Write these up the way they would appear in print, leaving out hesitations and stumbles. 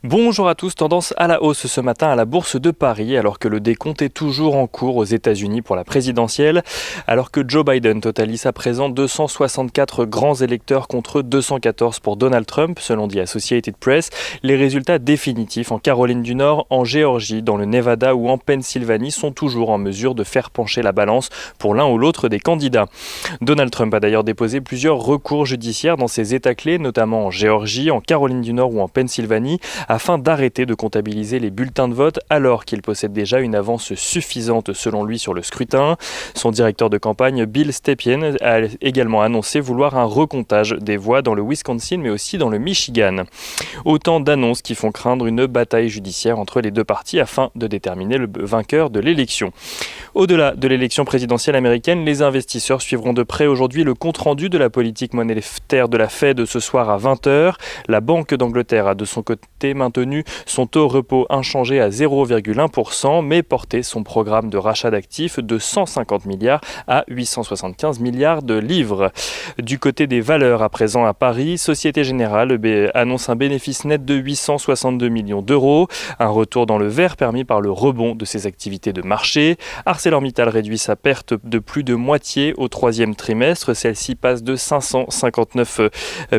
Bonjour à tous, tendance à la hausse ce matin à la Bourse de Paris alors que le décompte est toujours en cours aux États-Unis pour la présidentielle. Alors que Joe Biden totalise à présent 264 grands électeurs contre 214 pour Donald Trump selon The Associated Press, les résultats définitifs en Caroline du Nord, en Géorgie, dans le Nevada ou en Pennsylvanie sont toujours en mesure de faire pencher la balance pour l'un ou l'autre des candidats. Donald Trump a d'ailleurs déposé plusieurs recours judiciaires dans ces États clés, notamment en Géorgie, en Caroline du Nord ou en Pennsylvanie, afin d'arrêter de comptabiliser les bulletins de vote alors qu'il possède déjà une avance suffisante selon lui sur le scrutin. Son directeur de campagne, Bill Stepien, a également annoncé vouloir un recomptage des voix dans le Wisconsin mais aussi dans le Michigan. Autant d'annonces qui font craindre une bataille judiciaire entre les deux partis afin de déterminer le vainqueur de l'élection. Au-delà de l'élection présidentielle américaine, les investisseurs suivront de près aujourd'hui le compte-rendu de la politique monétaire de la Fed ce soir à 20h. La Banque d'Angleterre a de son côté maintenu son taux repo inchangé à 0,1%, mais porté son programme de rachat d'actifs de 150 milliards à 875 milliards de livres. Du côté des valeurs à présent à Paris, Société Générale annonce un bénéfice net de 862 millions d'euros, un retour dans le vert permis par le rebond de ses activités de marché. ArcelorMittal réduit sa perte de plus de moitié au troisième trimestre. Celle-ci passe de 559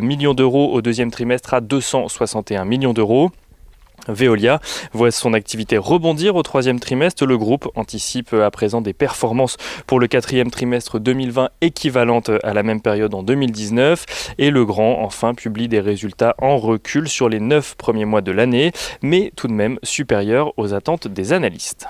millions d'euros au deuxième trimestre à 261 millions d'euros. Veolia voit son activité rebondir au troisième trimestre. Le groupe anticipe à présent des performances pour le quatrième trimestre 2020 équivalentes à la même période en 2019. Et Legrand, enfin, publie des résultats en recul sur les 9 premiers mois de l'année, mais tout de même supérieurs aux attentes des analystes.